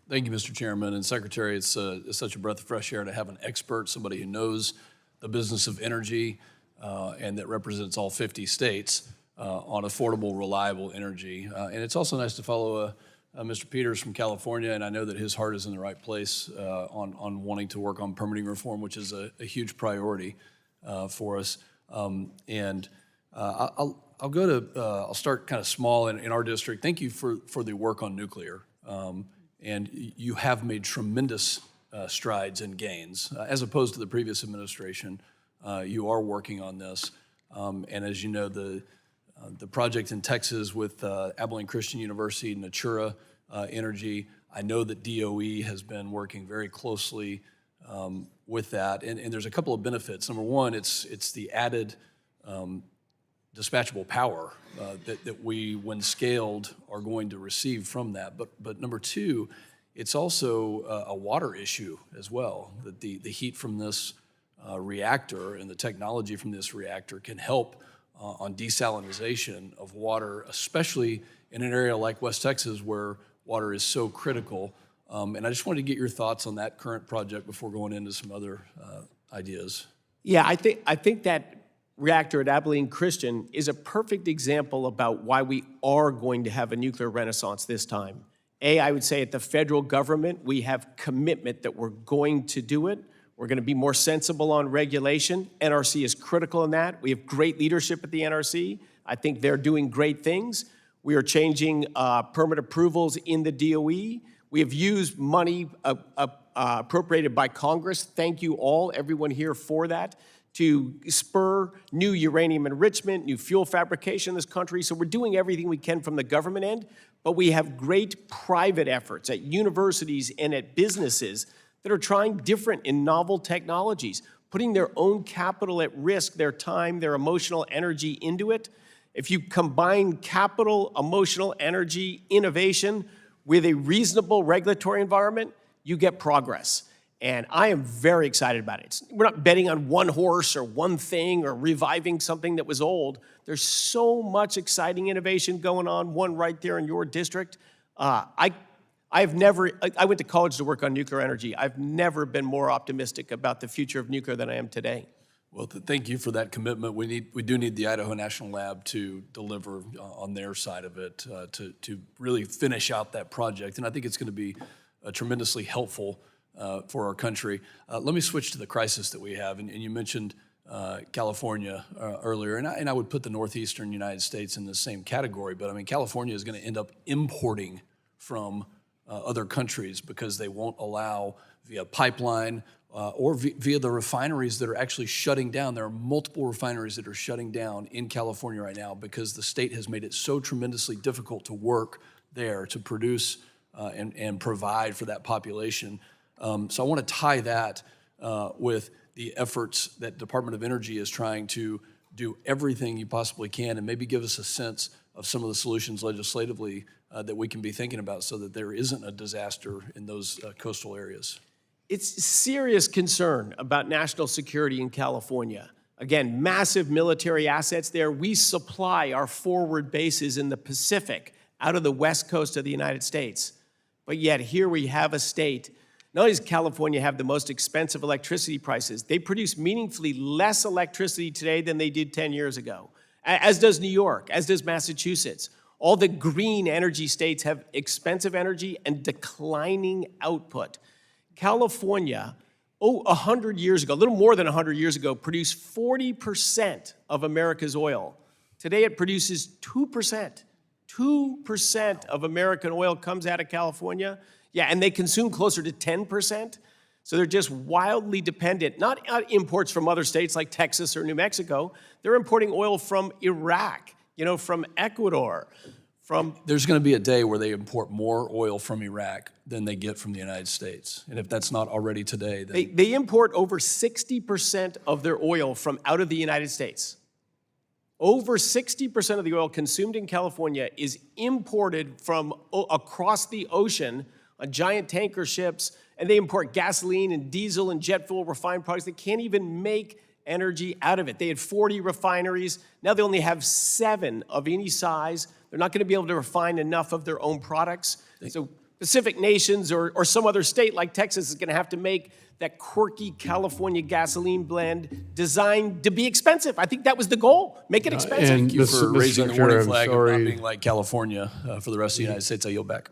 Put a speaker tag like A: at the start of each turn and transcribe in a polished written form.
A: Thank you, Mr. Chairman and Secretary. It's such a breath of fresh air to have an expert, somebody who knows the business of energy and that represents all 50 states on affordable, reliable energy. And it's also nice to follow Mr. Peters from California, and I know that his heart is in the right place on wanting to work on permitting reform, which is a huge priority for us. I'll start kind of small in our district. Thank you for the work on nuclear. And you have made tremendous strides and gains. As opposed to the previous administration, you are working on this. And as you know, the project in Texas with Abilene Christian University, Natura Energy, I know that DOE has been working very closely with that. And there's a couple of benefits. Number one, it's the added dispatchable power that we, when scaled, are going to receive from that. But number two, it's also a water issue as well, that the heat from this reactor and the technology from this reactor can help on desalination of water, especially in an area like West Texas where water is so critical. And I just wanted to get your thoughts on that current project before going into some other ideas.
B: Yeah, I think that reactor at Abilene Christian is a perfect example about why we are going to have a nuclear renaissance this time. I would say at the federal government, we have commitment that we're going to do it. We're going to be more sensible on regulation. NRC is critical in that. We have great leadership at the NRC. I think they're doing great things. We are changing permit approvals in the DOE. We have used money appropriated by Congress. Thank you all, everyone here, for that, to spur new uranium enrichment, new fuel fabrication in this country. So we're doing everything we can from the government end, but we have great private efforts at universities and at businesses that are trying different and novel technologies, putting their own capital at risk, their time, their emotional energy into it. If you combine capital, emotional energy, innovation with a reasonable regulatory environment, you get progress. And I am very excited about it. We're not betting on one horse or one thing or reviving something that was old. There's so much exciting innovation going on, one right there in your district. I went to college to work on nuclear energy. I've never been more optimistic about the future of nuclear than I am today.
A: Well, thank you for that commitment. We do need the Idaho National Lab to deliver on their side of it, to really finish out that project. And I think it's going to be tremendously helpful for our country. Let me switch to the crisis that we have. And you mentioned California earlier, and I would put the northeastern United States in the same category. But I mean, California is going to end up importing from other countries because they won't allow via pipeline or via the refineries that are actually shutting down. There are multiple refineries that are shutting down in California right now because the state has made it so tremendously difficult to work there to produce and provide for that population. So I want to tie that with the efforts that Department of Energy is trying to do everything you possibly can and maybe give us a sense of some of the solutions legislatively that we can be thinking about so that there isn't a disaster in those coastal areas.
B: It's serious concern about national security in California. Again, massive military assets there. We supply our forward bases in the Pacific out of the west coast of the United States. But yet here we have a state. Not only does California have the most expensive electricity prices, they produce meaningfully less electricity today than they did 10 years ago, as does New York, as does Massachusetts. All the green energy states have expensive energy and declining output. California, 100 years ago, a little more than 100 years ago, produced 40% of America's oil. Today it produces 2%. 2% of American oil comes out of California. Yeah, and they consume closer to 10%. So they're just wildly dependent, not on imports from other states like Texas or New Mexico. They're importing oil from Iraq, from Ecuador,
A: There's going to be a day where they import more oil from Iraq than they get from the United States. And if that's not already today, then...
B: They import over 60% of their oil from out of the United States. Over 60% of the oil consumed in California is imported from across the ocean on giant tanker ships, and they import gasoline and diesel and jet fuel refined products. They can't even make energy out of it. They had 40 refineries. Now they only have 7 of any size. They're not going to be able to refine enough of their own products. So Pacific nations or some other state like Texas is going to have to make that quirky California gasoline blend designed to be expensive. I think that was the goal. Make it expensive.
C: And
A: Thank you for
C: Mr.
A: raising the
C: Secretary,
A: warning
C: I'm
A: flag of not
C: sorry.
A: being like California for the rest of the United States. I yield back.